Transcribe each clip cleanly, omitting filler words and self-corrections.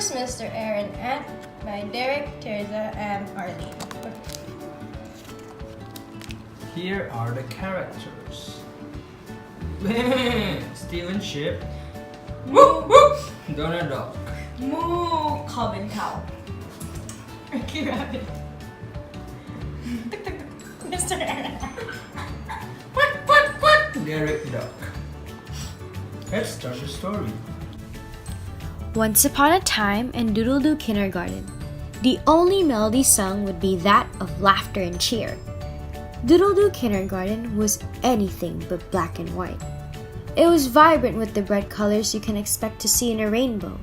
Where's Mr. Aaron Ant by Derek, Teresa, and Arlene. Here are the characters. Steven Ship, Woo woo! Donald Duck, Moo! Calvin Cow. Ricky Rabbit. Mr. Aaron Ant. Derek Duck. Let's start the story. Once upon a time in Doodle-Doo Kindergarten, the only melody sung would be that of laughter and cheer. Doodle-Doo Kindergarten was anything but black and white. It was vibrant with the bright colors you can expect to see in a rainbow.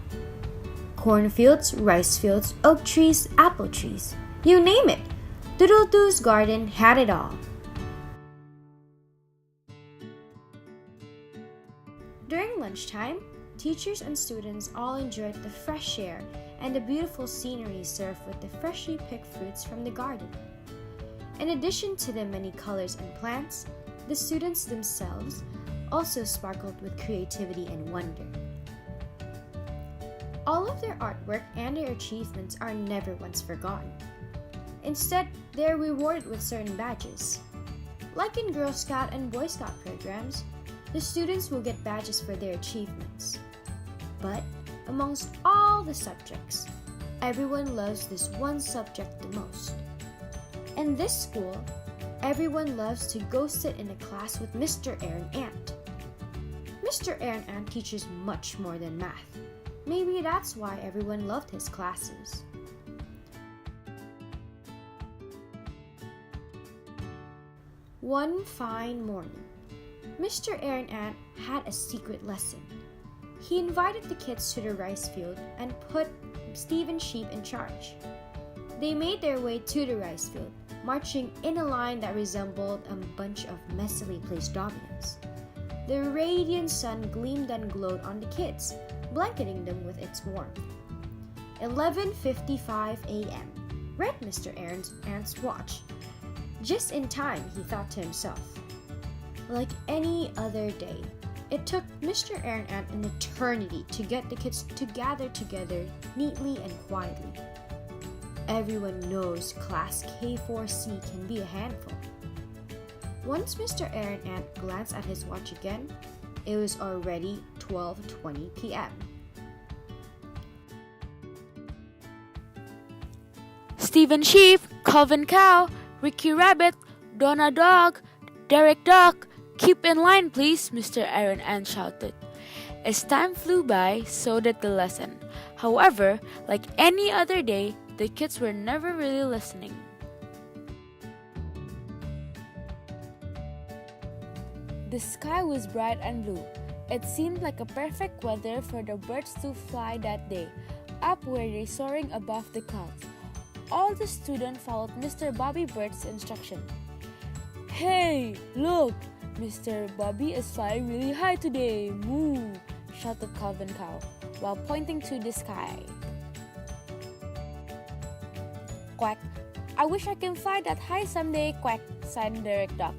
Cornfields, rice fields, oak trees, apple trees, you name it. Doodle-Doo's garden had it all. During lunchtime, teachers and students all enjoyed the fresh air and the beautiful scenery served with the freshly picked fruits from the garden. In addition to the many colors and plants, the students themselves also sparkled with creativity and wonder. All of their artwork and their achievements are never once forgotten. Instead, they are rewarded with certain badges. Like in Girl Scout and Boy Scout programs, the students will get badges for their achievements. But amongst all the subjects, everyone loves this one subject the most. In this school, everyone loves to go sit in a class with Mr. Aaron Ant. Mr. Aaron Ant teaches much more than math. Maybe that's why everyone loved his classes. One fine morning, Mr. Aaron Ant had a secret lesson. He invited the kids to the rice field and put Steven Sheep in charge. They made their way to the rice field, marching in a line that resembled a bunch of messily placed dominoes. The radiant sun gleamed and glowed on the kids, blanketing them with its warmth. 11:55 a.m. read Mr. Aaron Ant's watch. Just in time, he thought to himself. Like any other day, it took Mr. Aaron Ant an eternity to get the kids to gather together neatly and quietly. Everyone knows Class K4C can be a handful. Once Mr. Aaron Ant glanced at his watch again, it was already 12:20 p.m. Steven Sheep, Calvin Cow, Ricky Rabbit, Donna Dog, Derek Duck, keep in line please, Mr. Aaron Ant shouted. As time flew by, so did the lesson. However, like any other day, the kids were never really listening. The sky was bright and blue. It seemed like a perfect weather for the birds to fly that day. Up were they soaring above the clouds. All the students followed Mr. Bobby Bird's instruction. Hey, look! Mr. Bobby is flying really high today. Moo! Shouted Calvin Cow while pointing to the sky. Quack! I wish I can fly that high someday, quack, sighed Derek Duck.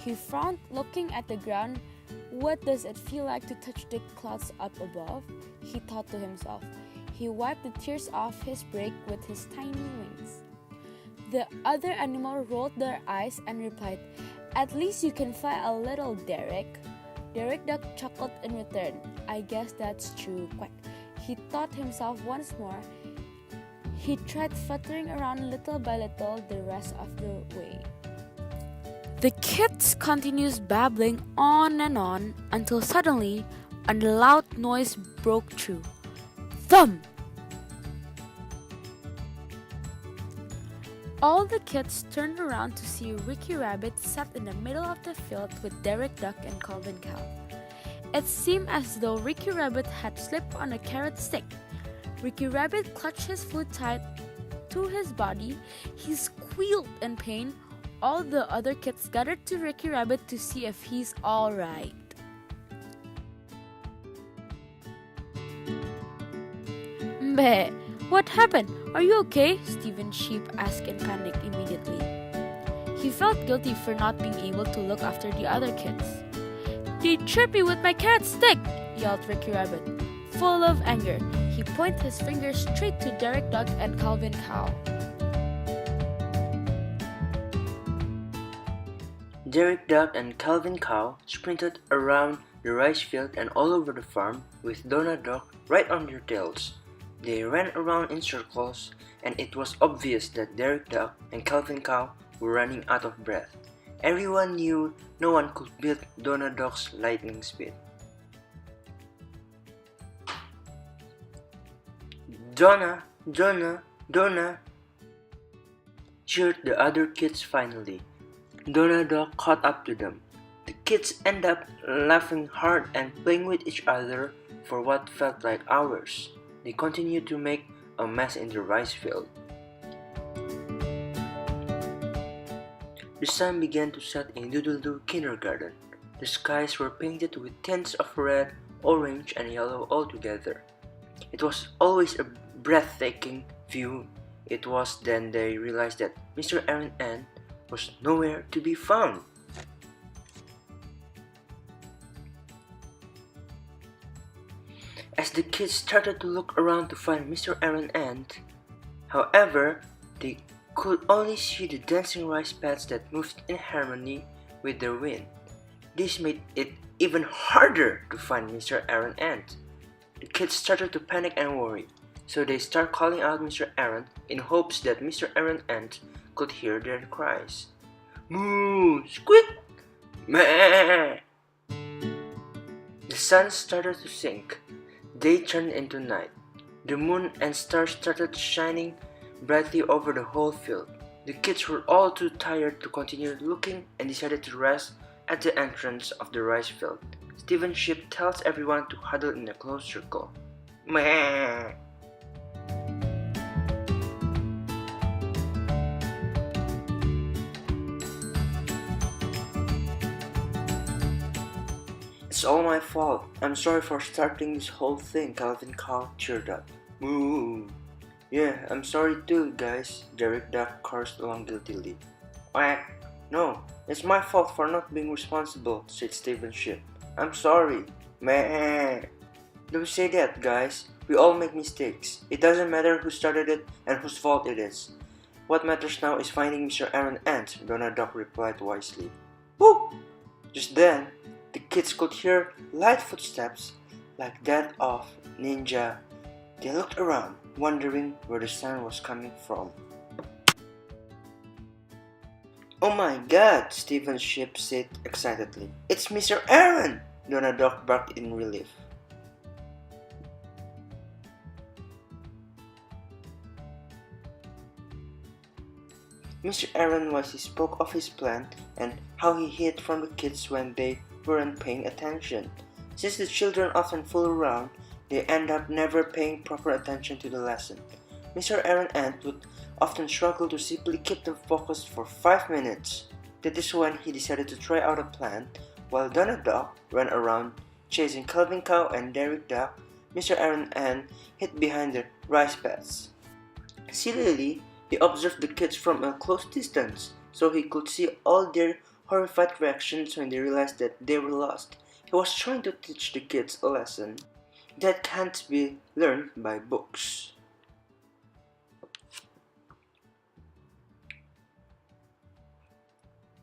He frowned, looking at the ground. What does it feel like to touch the clouds up above? He thought to himself. He wiped the tears off his beak with his tiny wings. The other animal rolled their eyes and replied, At least you can fly a little, Derek. Derek Duck chuckled in return. I guess that's true, quack. He thought himself once more. He tried fluttering around little by little the rest of the way. The kids continued babbling on and on until suddenly a loud noise broke through. Thump! All the kids turned around to see Ricky Rabbit sat in the middle of the field with Derek Duck and Calvin Cow. It seemed as though Ricky Rabbit had slipped on a carrot stick. Ricky Rabbit clutched his foot tight to his body. He squealed in pain. All the other kids gathered to Ricky Rabbit to see if he's alright. Meh, what happened? Are you okay? Steven Sheep asked in panic immediately. He felt guilty for not being able to look after the other kids. They tripped me with my carrot stick, yelled Ricky Rabbit. Full of anger, he would point his finger straight to Derek Duck and Calvin Cow. Derek Duck and Calvin Cow sprinted around the rice field and all over the farm with Donald Duck right on their tails. They ran around in circles, and it was obvious that Derek Duck and Calvin Cow were running out of breath. Everyone knew no one could beat Donald Duck's lightning speed. Donna, Donna, Donna, cheered the other kids finally. Donald Duck caught up to them. The kids ended up laughing hard and playing with each other for what felt like hours. They continued to make a mess in the rice field. The sun began to set in Doodle-Doo Kindergarten. The skies were painted with tints of red, orange, and yellow all together. It was always a breathtaking view. It was then they realized that Mr. Aaron Ant was nowhere to be found. As the kids started to look around to find Mr. Aaron Ant, however, they could only see the dancing rice pads that moved in harmony with the wind. This made it even harder to find Mr. Aaron Ant. The kids started to panic and worry, so they started calling out Mr. Aaron in hopes that Mr. Aaron Ant could hear their cries. Moo! Squeak! Meh! The sun started to sink. Day turned into night. The moon and stars started shining brightly over the whole field. The kids were all too tired to continue looking and decided to rest at the entrance of the rice field. Stephen Sheep tells everyone to huddle in a close circle. Meh! It's all my fault. I'm sorry for starting this whole thing, Calvin Cow cheered up. Moo! Yeah, I'm sorry too, guys, Derek Duck cursed along guiltily. Quack! No, it's my fault for not being responsible, said Stephen Sheep. I'm sorry. Meh! Don't say that, guys. We all make mistakes. It doesn't matter who started it and whose fault it is. What matters now is finding Mr. Aaron Ant, Donald Duck replied wisely. Woo! Just then, the kids could hear light footsteps like that of Ninja. They looked around, wondering where the sound was coming from. Oh my god, Stephen Sheep said excitedly. It's Mr. Aaron! Donald Duck barked in relief. Mr. Aaron wisely spoke of his plan and how he hid from the kids when they weren't paying attention. Since the children often fool around, they end up never paying proper attention to the lesson. Mr. Aaron Ant would often struggle to simply keep them focused for 5 minutes. That is when he decided to try out a plan. While Donald Duck ran around chasing Calvin Cow and Derek Duck, Mr. Aaron Ant hid behind the rice pads. Sillily, he observed the kids from a close distance, so he could see all their horrified reactions when they realized that they were lost. He was trying to teach the kids a lesson that can't be learned by books.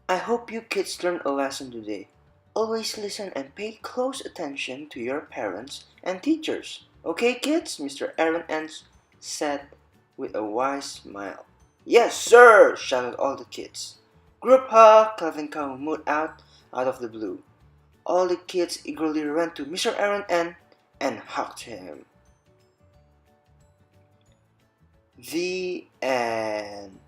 I hope you kids learned a lesson today. Always listen and pay close attention to your parents and teachers. Okay, kids? Mr. Aaron Ant said with a wise smile. Yes, sir! Shouted all the kids. Group hug! Calvin Cow moved out of the blue. All the kids eagerly ran to Mr. Aaron Ant and hugged him. The end.